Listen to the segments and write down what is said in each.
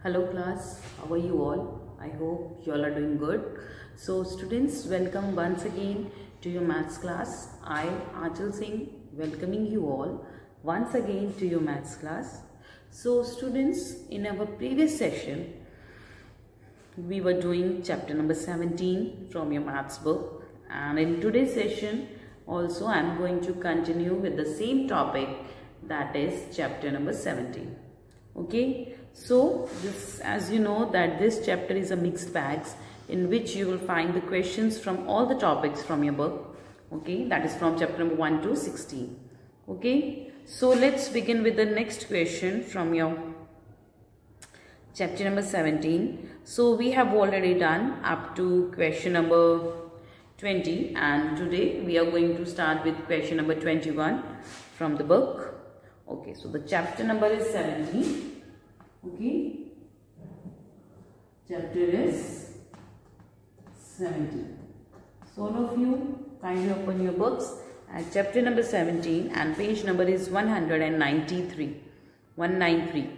Hello class, how are you all? I hope you all are doing good. So students, welcome once again to your maths class. I, Achal Singh, welcoming you all once again to your maths class. So students, in our previous session, we were doing chapter number 17 from your maths book, and in today's session also I am going to continue with the same topic, that is chapter number 17. Okay, so this, as you know, that this chapter is a mixed bags in which you will find the questions from all the topics from your book. Okay, that is from chapter number 1 to 16. Okay, so let's begin with the next question from your chapter number 17. So we have already done up to question number 20, and today we are going to start with question number 21 from the book. Okay, so the chapter number is 17. Okay, chapter is 17. So all of you kindly open your books at chapter number 17 and page number is 193. 193.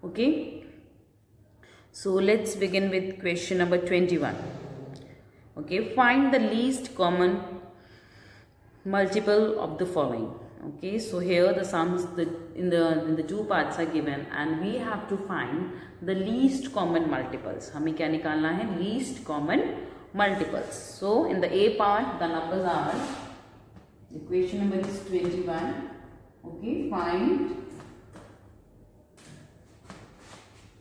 Okay, so let's begin with question number 21. Okay, find the least common multiple of the following. Okay, so here the sums in the two parts are given and we have to find the least common multiples. हमें क्या निकालना है? Least common multiples. So in the A part the numbers are, the question number is 21. Okay, find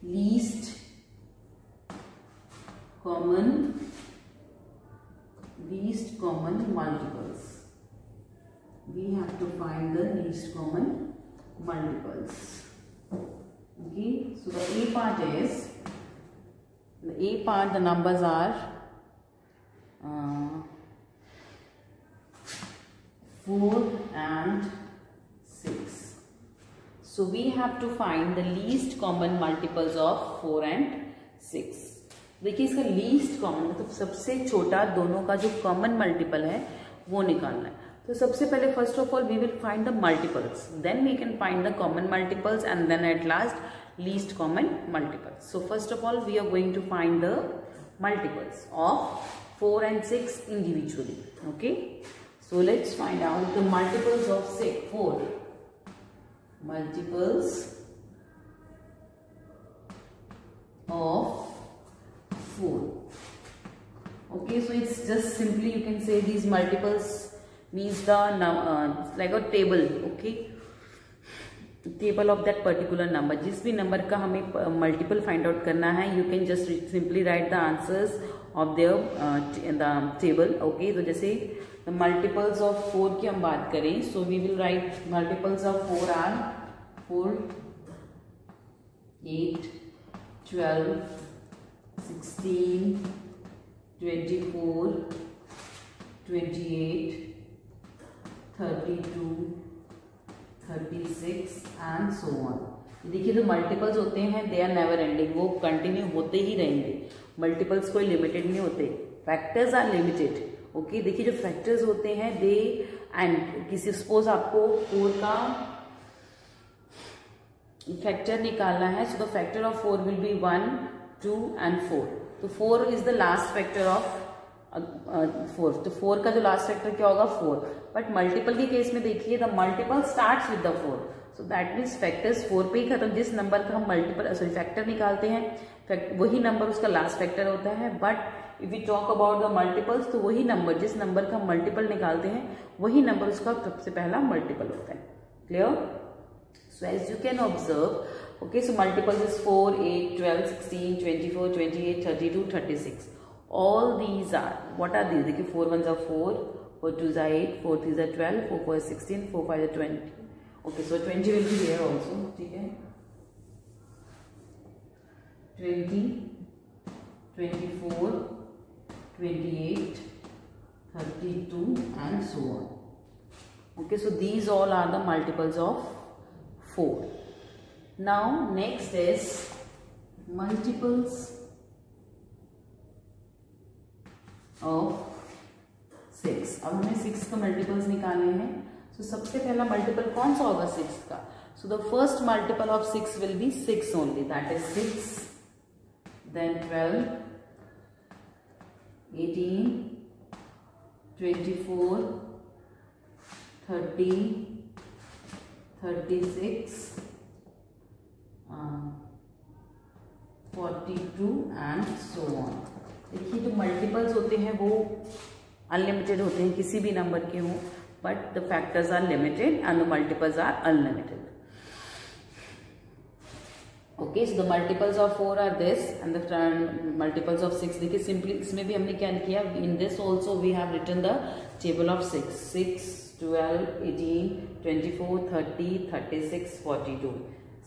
least common multiples. We have to find the least common multiples. Okay, so the A part is, the numbers are 4 and 6. So we have to find the least common multiples of 4 and 6. देखिए इसका least common मतलब सबसे छोटा दोनों का जो common multiple है वो निकालना है. तो सबसे पहले first of all we will find the multiples, then we can find the common multiples and then at last least common multiples. So first of all we are going to find the multiples of 4 and 6 individually. Okay, so let's find out the multiples of 4. Multiples of 4. Okay, so it's just simply you can say these multiples means the like a table. Okay, table of that particular number. जिस भी number का हमें multiple find out करना है, you can just simply write the answers of their in the table. Okay, तो जैसे the multiples of 4 की हम बात करें, so we will write multiples of 4 are 4, 8, 12, 16, 24, 28, 32, 36 and so on. देखिए जो मल्टीपल्स होते हैं दे आर नेवर एंडिंग, वो कंटिन्यू होते ही रहेंगे. मल्टीपल्स कोई लिमिटेड नहीं होते, फैक्टर्स आर लिमिटेड. ओके, देखिए जो फैक्टर्स होते हैं दे एंड किसी सपोज आपको 4 का फैक्टर निकालना है, so the factor of 4 will be 1, 2 and 4. तो 4 is the last factor of 4. तो 4 का जो लास्ट फैक्टर क्या होगा? 4. बट मल्टीपल के केस में देखिए the multiple starts with the 4, so that means factors 4 पे ही खत्म. जिस नंबर का हम मल्टीपल फैक्टर निकालते हैं वही नंबर उसका लास्ट फैक्टर होता है. But if you talk about the multiples, तो वही नंबर जिस नंबर का हम मल्टीपल निकालते हैं वही नंबर उसका सबसे पहला मल्टीपल होता है. Clear? So as you can observe, okay, so multiples is 4, 8, 12, 16, 24, 28, 32, 36. All these are, what are these? देखिए 4 1s are 4, 4 2s are 8, 4 3s are 12, 4 4 is 16, 4 5 is 20. Okay, so 20 will be here also. ठीक है, 20, 24, 28, 32 and so on. Okay, so these all are the multiples of 4. Now next is multiples of 6. अब हमें 6 का multiples निकालने हैं. So सबसे पहला multiple कौन सा होगा 6 का? So the first multiple of 6 will be 6 only, that is 6 then 12, 18, 24, 30, 36, 42 and so on. देखिए जो मल्टीपल्स होते हैं वो अनलिमिटेड होते हैं, किसी भी नंबर के हों, but the factors are limited and the multiples are unlimited. Okay, so the multiples of 4 are this and the multiples of 6। देखिए सिंपली इसमें भी हमने क्या किया, in this also we have written the table of 6, 12, 18, 24, 30, 36, 42।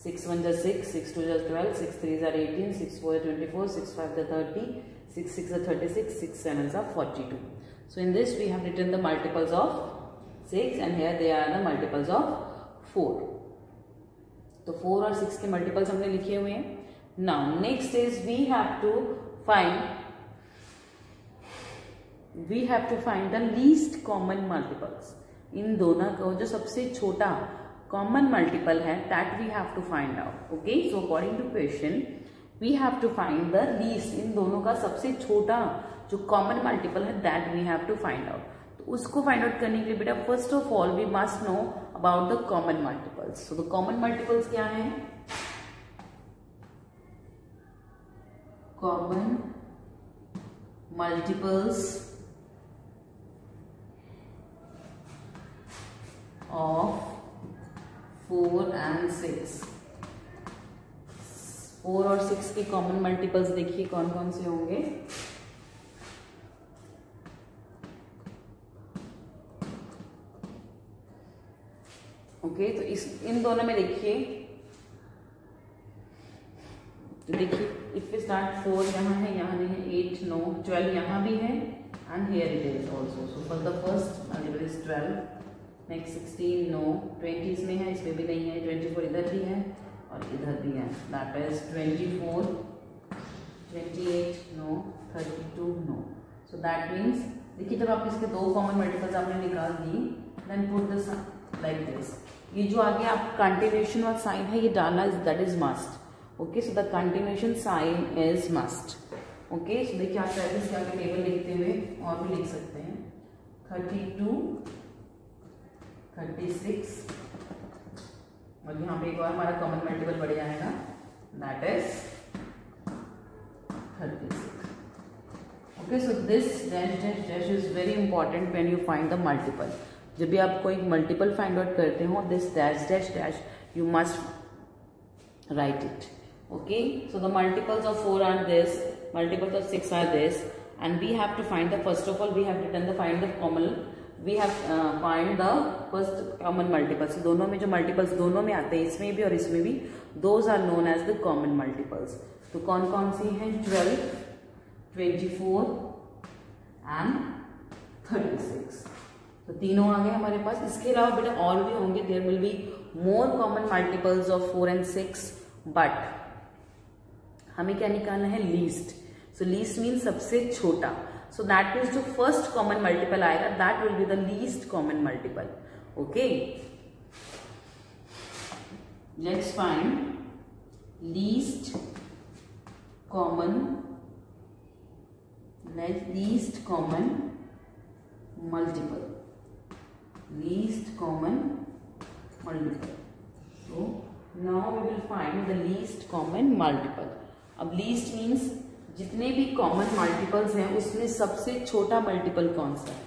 6 1 is 6, 6 2 is 12, 6 3 is 18, 6 4 is 24, 6 5 is 30, 6 6 is 36, 6 7 is 42. So in this we have written the multiples of 6 and here they are the multiples of 4. तो 4 और 6 के multiples हमने लिखे हुए हैं. Now next is we have to find the least common multiples. इन दोनों का जो सबसे छोटा कॉमन मल्टीपल है that we have to find out. Okay, so according to question we have to find the least. इन दोनों का सबसे छोटा जो कॉमन मल्टीपल है that we have to find out. तो उसको फाइंड आउट करने के लिए बेटा first of all we must know about the common multiples. So the common multiples क्या है? Common multiples of 4 and 6. 4 और 6 की कॉमन मल्टीपल्स देखिए कौन कौन से होंगे. ओके, तो इन दोनों में देखिए इफ वी स्टार्ट 4 यहाँ है, यहाँ नहीं है, 8 9 12 यहाँ भी है and here it is also. So for the first multiple is 12. Next 16 no, 20 इसमें है, इसमें भी नहीं है, 24 इधर भी है और इधर भी है. That is 24, 28 no, 32 no. So that means देखिए जब आप इसके दो कॉमन मल्टीपल्स आपने निकाल दी then put this like this. ये जो आगे आप कंटिन्यूएशन और साइन है ये डालना is that is must. Okay, so the continuation sign is must. Okay, so देखिए आप चाहे इसके आगे टेबल लिखते हुए और भी लिख सकते हैं. 32, 36 और यहाँ पे एक और हमारा कॉमन मल्टीपल बढ़ जाएगा that is 36. Okay, so this dash dash dash is very important when you find the multiple. जब भी आप कोई मल्टीपल फाइंड आउट करते हो this dash dash dash you must write it. Okay, so the multiples of 4 are this, multiples of 6 are this and we have to find the first of all we have written the find the common we have find the first common multiples. दोनों में जो multiples दोनों में आते हैं इसमें भी और इसमें भी those are known as the common multiples. तो कौन कौन सी हैं? 12, 24 and 36. तो तीनों आ गए हमारे पास. इसके अलावा बेटा और भी होंगे. there will be more common multiples of 4 and 6 but हमें क्या निकालना है? least. so least means सबसे छोटा. So that means जो first common multiple आएगा that will be the least common multiple. Okay, let's find least common multiple. Least common multiple. So now we will find the least common multiple. अब least means जितने भी common multiples हैं उसमें सबसे छोटा multiple कौन सा है?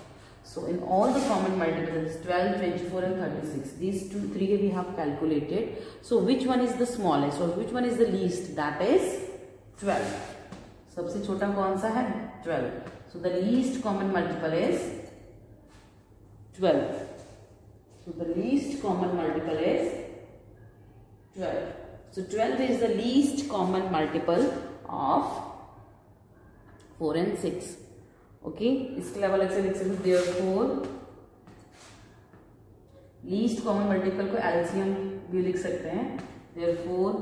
So in all the common multiples 12, 24 and 36 these 3 we have calculated. So which one is the smallest or which one is the least? That is 12. सबसे छोटा कौन सा है? 12. So the least common multiple is 12. So the least common multiple is 12. So 12 is the least common multiple of 4 and 6. Okay, इसके अलावा अलग से लिख सकते हैं. Therefore least common multiple को LCM भी लिख सकते हैं. Therefore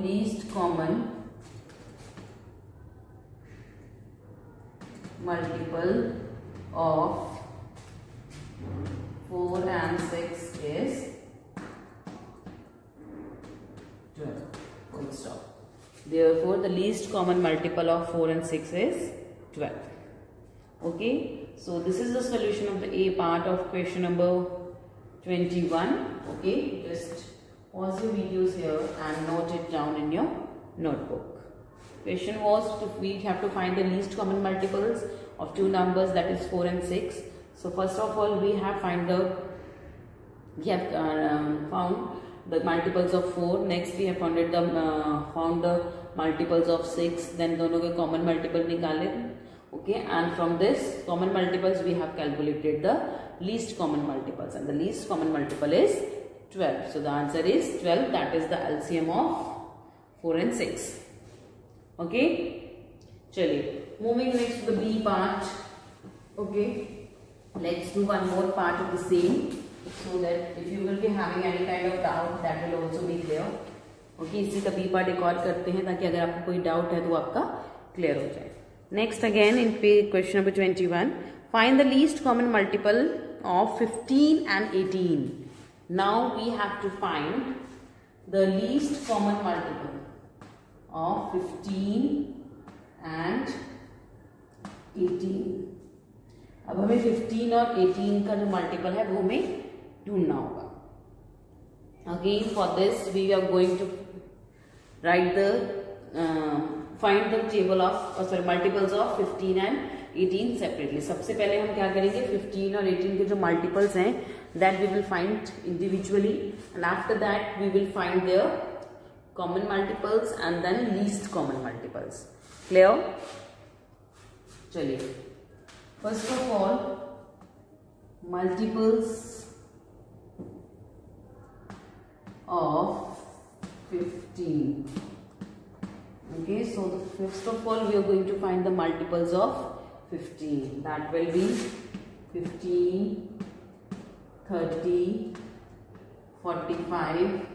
least common multiple of 4 and 6 is Therefore, the least common multiple of 4 and 6 is 12. Okay, so this is the solution of the A part of question number 21. Okay, just pause your videos here and note it down in your notebook. Question was, we have to find the least common multiples of two numbers, that is 4 and 6. So first of all, we have found the multiples of 4. Next we have found the multiples of 6. Then दोनों के common multiple निकाले. Okay, and from this common multiples we have calculated the least common multiples, and the least common multiple is 12. So the answer is 12. That is the LCM of 4 and 6. Okay, chaliye, moving next to the B part. Okay, let's do one more part of the same, so that if you will be having any kind of doubt, that will also be clear. Okay, इसी का B part एक और करते हैं ताकि अगर आपको कोई doubt है तो आपका clear हो जाए. Next again in question number 21, find the least common multiple of 15 and 18. Now we have to find the least common multiple of 15 and 18. अब हमें 15 और 18 का जो मल्टीपल है वो हमें ढूंढना होगा. Again for this we are going to write the find the table of multiples of 15 and 18 separately. सबसे पहले हम क्या करेंगे, 15 और 18 के जो multiples हैं that we will find individually, and after that we will find their common multiples and then least common multiples. Clear? चलिए, first of all multiples of 15. Okay, so first of all we are going to find the multiples of 15. That will be 15, 30, 45,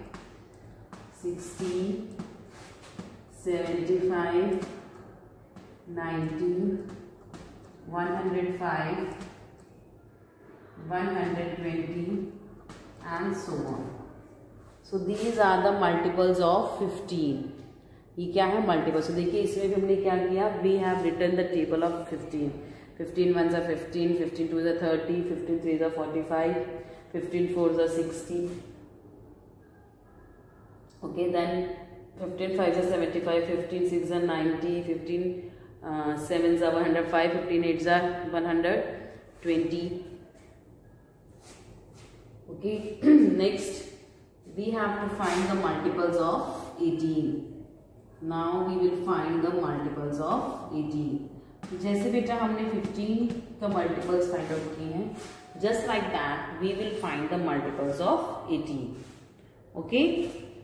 60, 75, 90, 105, 120 and so on. So these are the multiples of 15. ये क्या है multiple. So देखिए इसमें भी हमने क्या किया, we have written the table of 15. 15 ones are 15, 15 twos are 30, 15 threes are 45, 15 fours are 60. Okay, then 15 fives are 75, 15 sixes are 90, 15 sevens are 105, 15 eights are 120. Okay, next we have to find the multiples of 18. Now we will find the multiples of 18. जैसे बेटा हमने 15 का multiples find out किए हैं, just like that we will find the multiples of 18. Okay,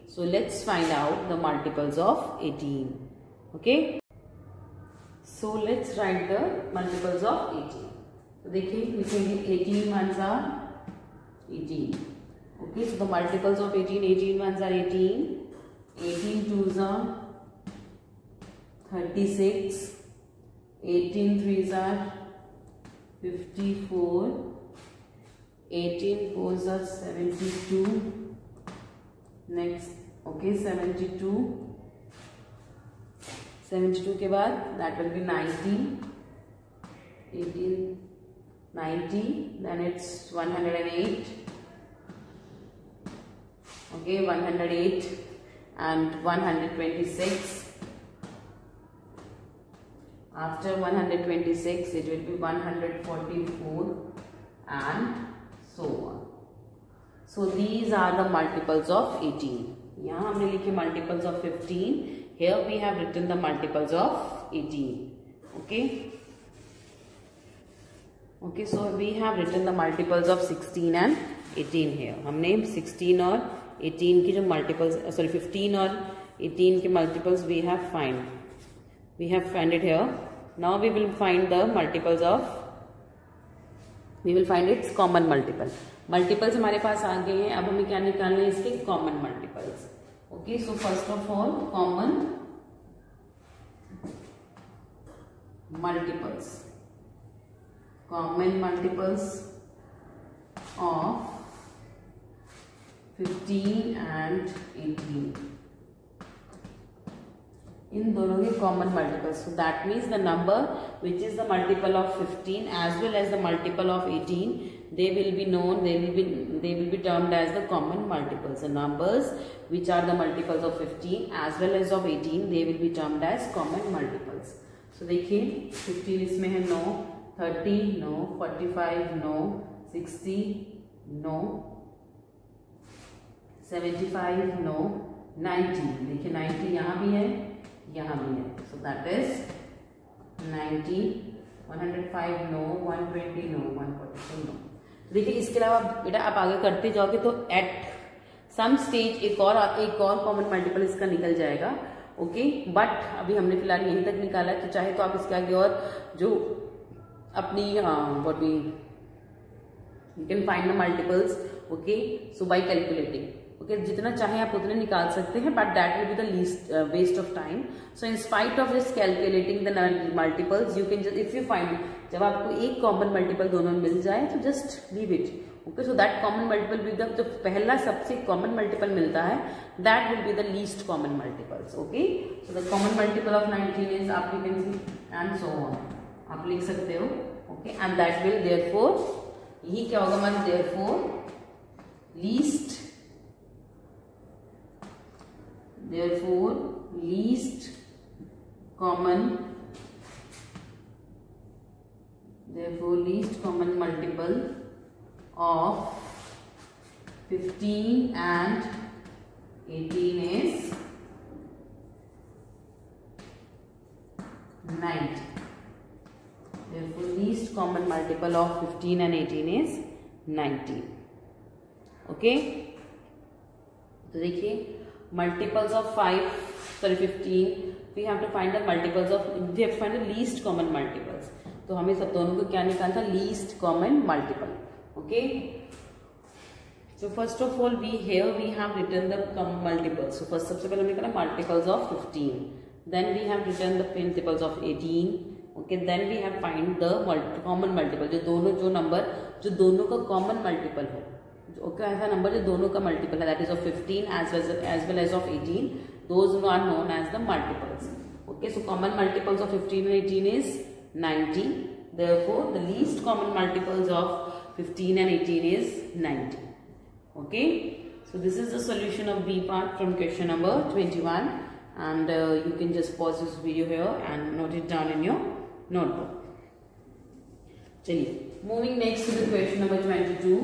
so let's find out the multiples of 18. Okay, so let's write the multiples of 18. तो देखिए लिखेंगे 18 ones are 18. Okay, so the multiples of 18, 18 ones are 18, 18 twos are 36, 18 threes are 54, 18 fours are 72, next, okay, 72, 72 के बाद that will be 90, 18, 90, then it's 108, okay, 108 and 126. After 126 it will be 144 and so on. So these are the multiples of 18. यहाँ हमने लिखे multiples of 15. Here we have written the multiples of 18. Okay. Okay, so we have written the multiples of 16 and 18 here. हमने 16 और 18 की जो multiples, sorry 15 और 18 के multiples we have find it here. Now we will find the multiples of, we will find its common multiple. Multiples हमारे पास आ गए हैं, अब हमें क्या निकालना है, इसके common multiples. Okay, so first of all common multiples. Common multiples of 15 and 18. इन दोनों के common multiples. So that means the number which is the multiple of 15 as well as the multiple of 18, they will be known, they will be termed as the common multiples. The numbers which are the multiples of 15 as well as of 18, they will be termed as common multiples. So देखिए 15 इसमें है no, 30 no, 45 no, 60 no, 75 no, 90. देखिए 90 यहाँ भी है, यहाँ भी है. So that is 90, 105 no, 120 no, 142 no. देखिए इसके अलावा बेटा आप आगे करते जाओगे तो एट सम स्टेज एक और कॉमन मल्टीपल इसका निकल जाएगा. ओके, बट अभी हमने फिलहाल यहीं तक निकाला है. तो चाहे तो आप इसके आगे और जो अपनी what we you can find the multiples. Okay, so by calculating. Okay, जितना चाहे आप उतने निकाल सकते हैं, but that will be the least waste of time. So in spite of this calculating the multiples you can just if you find, जब आपको एक कॉमन मल्टीपल दोनों में मिल जाए तो just leave it. Okay, so that common multiple will the, जो पहला सबसे कॉमन मल्टीपल मिलता है that will be the least common multiples. Okay, so the common multiple of 19 is आप you can see and so on, आप लिख सकते हो. Okay, and that will therefore, यही क्या होगा हमारा therefore least common multiple of 15 and 18 is 90. Therefore least common multiple of 15 and 18 is 90. Okay, तो देखिए multiples of 15, we have to find the multiples of, we have to find the least common multiples. तो हमें सब दोनों को क्या निकालना था, least common multiple. Okay, so first of all we have written the multiples. So first सबसे पहले हमने निकाला multiples of 15, then we have written the multiples of 18. Okay, then we have find the common multiple, जो दोनों का common multiple हो. Okay, ऐसा number जो दोनों का मल्टीपल है, that is of 15 as well as of 18, those are known as the multiples. Okay, so common multiples of 15 and 18 is 90. Therefore the least common multiples of 15 and 18 is 90. Okay, so this is the solution of B part from question number 21, and you can just pause this video here and note it down in your notebook. चलिए, moving next to the question number 22.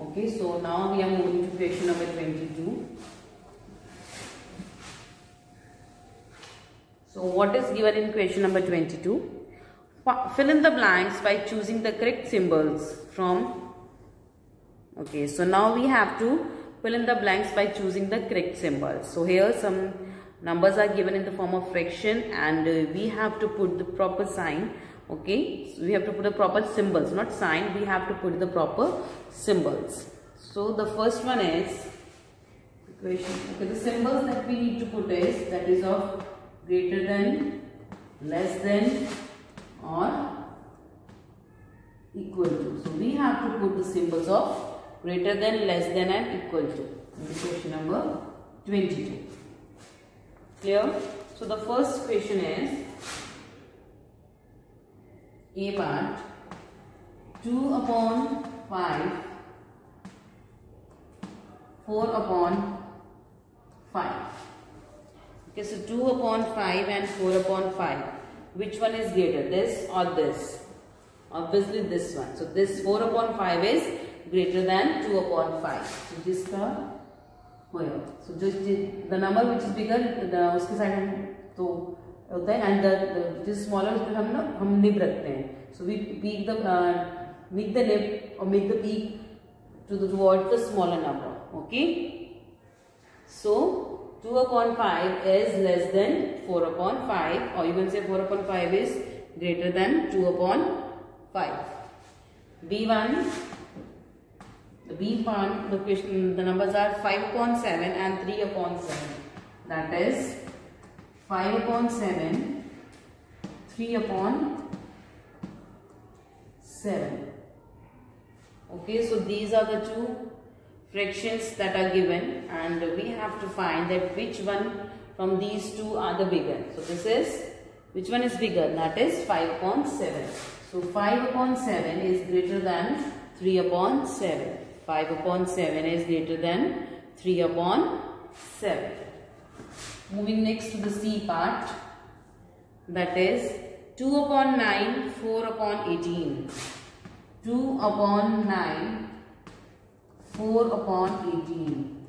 Okay, so now we are moving to question number 22. So what is given in question number 22? Fill in the blanks by choosing the correct symbols from. Okay, so now we have to fill in the blanks by choosing the correct symbols. So here some numbers are given in the form of fraction, and we have to put the proper sign. Okay, so we have to put the proper symbols, not sign, we have to put the proper symbols. So the first one is equation. Okay, the symbols that we need to put is, that is of greater than, less than or equal to. So we have to put the symbols of greater than, less than and equal to in the question number 22. Clear? So the first question is A part, 2 upon 5, 4 upon 5. Okay, so 2 upon 5 and 4 upon 5. Which one is greater, this or this? Obviously this one. So this 4 upon 5 is greater than 2 upon 5. So जिसका होगा, so the number which is bigger, उसके side हम तो होता है, and the smaller हम nib रखते हैं. So we make the nib or make the peak towards the smaller number. Okay, so 2 upon 5 is less than 4 upon 5, or you can say 4 upon 5 is greater than 2 upon 5. B1, the B part, the numbers are 5 upon 7 and 3 upon 7. That is 5 upon 7, 3 upon 7. Okay, so these are the two fractions that are given, and we have to find that which one from these two are the bigger. So this is, which one is bigger? That is 5 upon 7. So 5 upon 7 is greater than 3 upon 7. 5 upon 7 is greater than 3 upon 7. Moving next to the C part, that is 2 upon 9, 4 upon 18. 2 upon 9, 4 upon 18.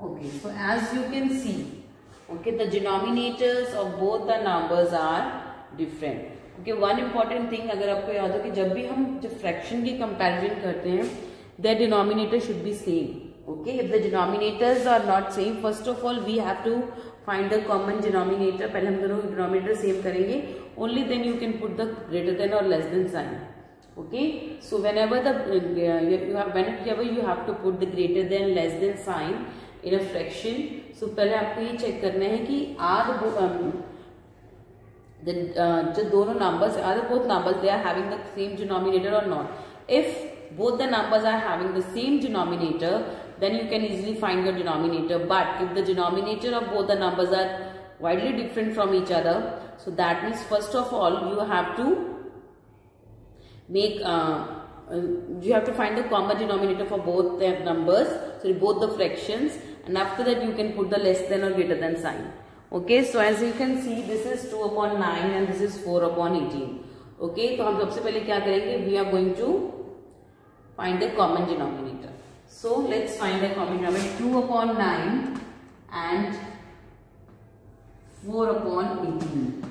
Okay, so as you can see, okay, the denominators of both the numbers are different. Okay, one important thing अगर आपको याद हो कि जब भी हम fraction की comparison करते हैं, their denominator should be same. Okay, if the denominators are not same, first of all we have to find the common denominator. पहले हम दोनों denominator same करेंगे. Only then you can put the greater than or less than sign. Okay, so whenever you have to put the greater than less than sign in a fraction. So पहले आपको ये check करना है कि जो दोनों numbers are both numbers, they are having the same denominator or not. If both the numbers are having the same denominator, then you can easily find your denominator. But if the denominator of both the numbers are widely different from each other, so that means first of all you have to make you have to find the common denominator for both the numbers, so both the fractions, and after that you can put the less than or greater than sign. Okay, so as you can see, this is 2 upon 9 and this is 4 upon 18. Okay, तो हम सबसे पहले क्या करेंगे? We are going to find the common denominator. So let's find the common denominator. 2 upon 9 and 4 upon 18.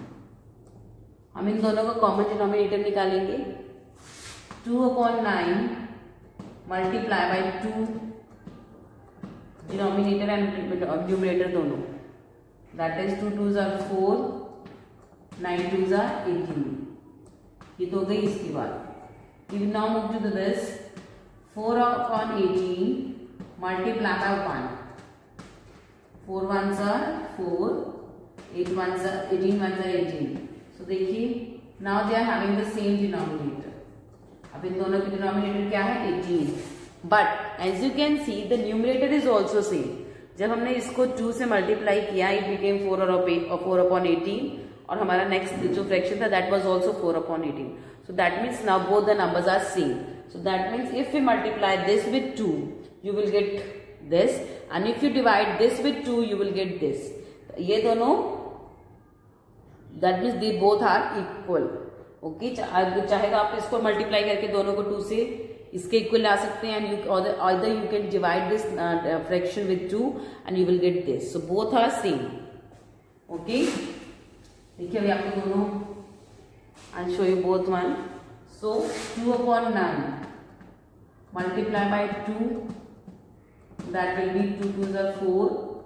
हम इन दोनों का common denominator निकालेंगे. 2 upon 9 multiply by 2 denominator and numerator दोनों. That is 2 2s are 4, 9 2s are 18. ये तो गई इसकी बात. We will now move to this. 4 upon 18 multiply by 1. 4 1s are 4, 8 1s are 18 1s are 18. So देखिए, now they are having the same denominator. अब इन दोनों की denominator क्या है? 18. But as you can see, the numerator is also same. जब हमने इसको 2 से मल्टीप्लाई किया, it became 4 upon 18, और हमारा नेक्स्ट जो फ्रैक्शन था that was also 4 upon 18. So that means now both the numbers are same. So that means if we multiply this with 2, you will get this, and if you divide this with 2, you will get this. ये दोनों, that means they both are equal. Okay, चाहेगा आप इसको multiply करके दोनों को 2 से इसके इक्वल ला सकते हैं, and either you can divide this fraction with 2 and you will get this. So both are same. Okay, देखिए अभी आपको दोनों, I'll show you both one. So 2 upon 9 multiply by 2, that will be 2 2s are 4,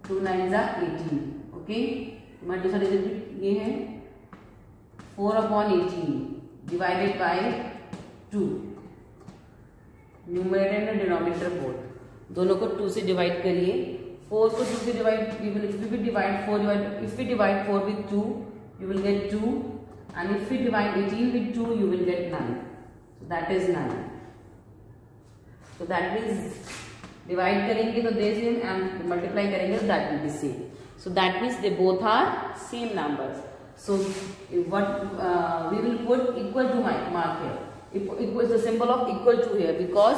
2 9s are 18. Okay, multiply ये है 4 upon 18 divided by 2. Numerator and denominator both, दोनों को 2 से divide करिए. 4 को 2 से divide, if we divide 4 with 2, you will get 2, and if we divide 18 with 2, you will get 9. So that is 9. So that means divide करेंगे तो दे same, and multiply करेंगे तो that will be same. So that means they both are same numbers. So what we will put equal to mark here. Equal is the symbol of equal to here, because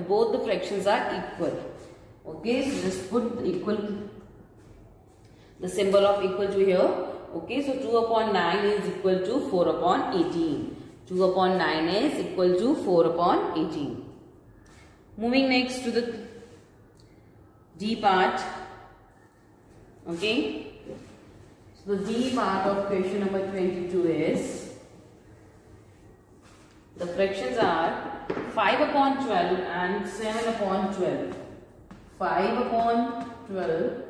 both the fractions are equal. Okay, so just put equal, the symbol of equal to here. Okay, so 2 upon 9 is equal to 4 upon 18. 2 upon 9 is equal to 4 upon 18. Moving next to the D part. Okay, so the D part of question number 22 is, the fractions are 5 upon 12 and 7 upon 12. 5 upon 12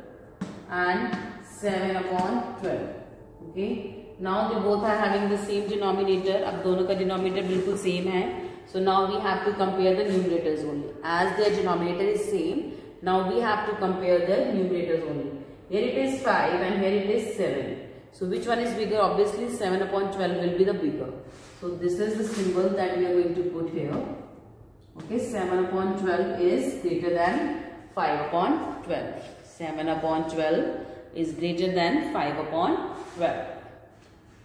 and 7 upon 12. Okay. Now they both are having the same denominator. अब दोनों का denominator बिल्कुल same है. So now we have to compare the numerators only. As their denominator is same, now we have to compare the numerators only. Here it is 5 and here it is 7. So which one is bigger? Obviously 7 upon 12 will be the bigger. So this is the symbol that we are going to put here. Okay, 7 upon 12 is greater than 5 upon 12. 7 upon 12 is greater than 5 upon 12.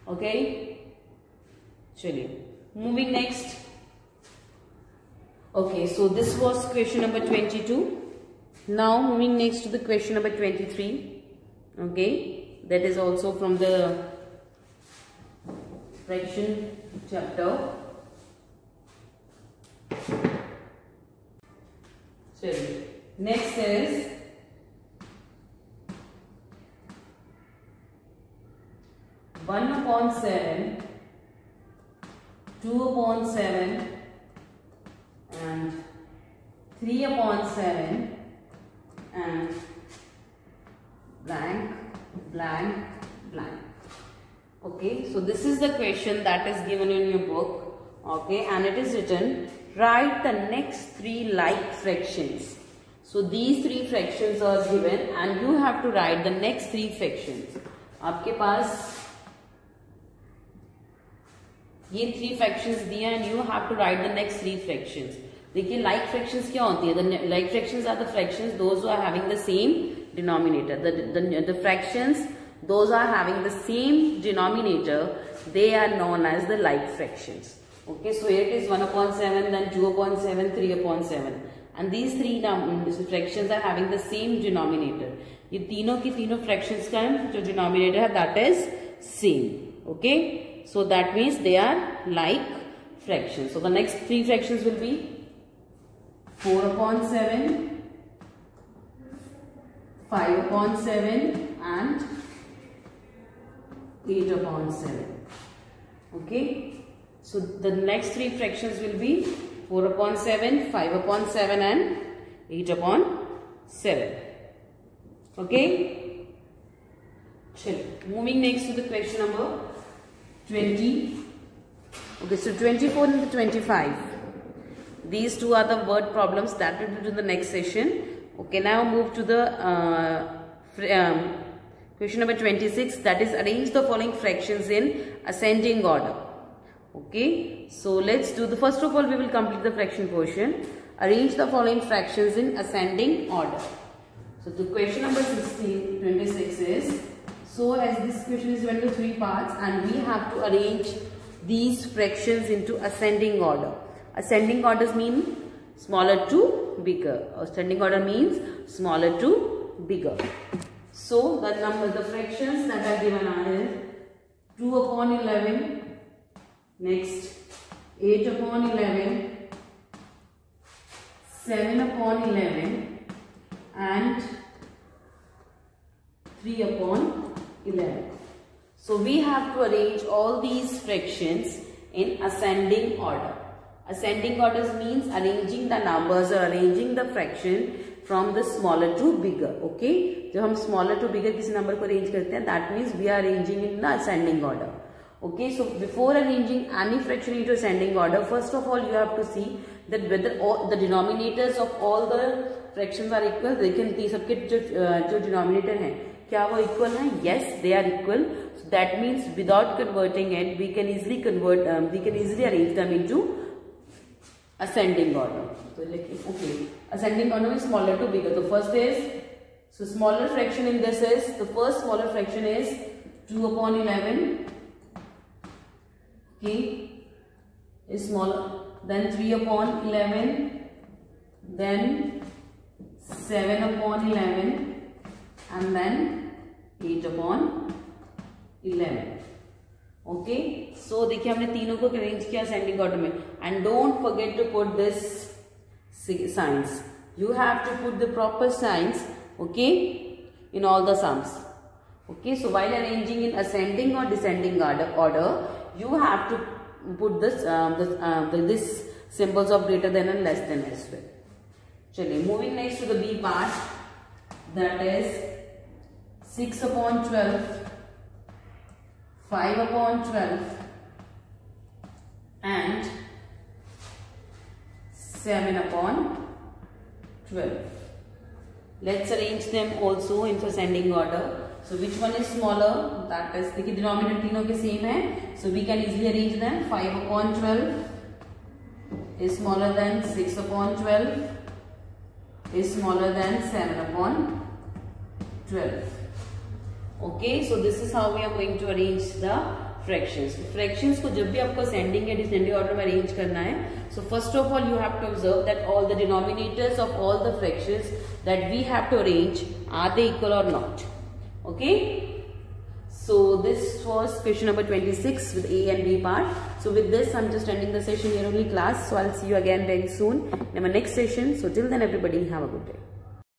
Okay, chaliye moving next. Okay, so this was question number 22. Now moving next to the question number 23. Okay, that is also from the fraction chapter. So next is 1 upon 7, 2 upon 7 and 3 upon 7 and blank, blank, blank. Okay, so this is the question that is given in your book. Okay, and it is written, write the next 3 like fractions. So these 3 fractions are given and you have to write the next 3 fractions. आपके पास ये 3 fractions दिए and you have to write the next 3 fractions. देखिए like fractions क्या होती है? The like fractions are the fractions those who are having the same denominator. The fractions those are having the same denominator, they are known as the like fractions. Okay, so here it is 1 upon 7, then 2 upon 7, 3 upon 7. And these 3 fractions are having the same denominator. ये तीनों की तीनों fractions का जो denominator है that is same. Okay, so that means they are like fractions. So the next 3 fractions will be 4 upon 7, 5 upon 7 and 8 upon 7. Okay, so the next 3 fractions will be 4 upon 7, 5 upon 7 and 8 upon 7. Okay, moving next to the question number 20. Okay, so 24 and the 25. These two are the word problems that will be to the next session. Okay, now move to the question number 26, that is arrange the following fractions in ascending order. Okay, so let's do the first of all we will complete the fraction portion. Arrange the following fractions in ascending order. So the question number 26 is, so as this question is divided into 3 parts and we have to arrange these fractions into ascending order. Ascending orders mean smaller to bigger. Ascending order means smaller to bigger. So the fractions that are given are 2 upon 11, next 8 upon 11, 7 upon 11 and 3 upon 11. So we have to arrange all these fractions in ascending order. Ascending orders means arranging the numbers or arranging the fraction from the smaller to bigger. Okay, जब हम smaller to bigger किसी number को arrange करते हैं, that means we are arranging in the ascending order. Okay, so before arranging any fraction into ascending order, first of all you have to see that whether all the denominators of all the fractions are equal. देखिए सबके जो denominator हैं क्या वो equal हैं? Yes, they are equal. So that means without converting it, we can easily arrange them into ascending order. So okay, ascending order is smaller to bigger. The first is, so smaller fraction in this is, the first smaller fraction is 2 upon 11. Okay, is smaller. Then 3 upon 11. Then 7 upon 11. And then 8 upon 11. Okay, so देखिए हमने तीनों को arrange किया ascending order में. And don't forget to put this signs. You have to put the proper signs. Okay, in all the sums. Okay, so while arranging in ascending or descending order, you have to put this symbols of greater than and less than as well. चलिए, moving next to the B part, that is 6 upon 12, 5 upon 12 and 7 upon 12. Let's arrange them also in ascending order. So which one is smaller? That is, the denominator तीनों के same है. So we can easily arrange them. 5 upon 12 is smaller than 6 upon 12 is smaller than 7 upon 12. Okay, so this is how we are going to arrange the fractions. Fractions को जब भी आपको ascending या descending order में arrange करना है, so first of all you have to observe that all the denominators of all the fractions that we have to arrange, are they equal or not? Okay. So this was question number 26 with A and B part. So with this I'm just ending the session here only class. So I'll see you again very soon in my next session. So till then everybody have a good day.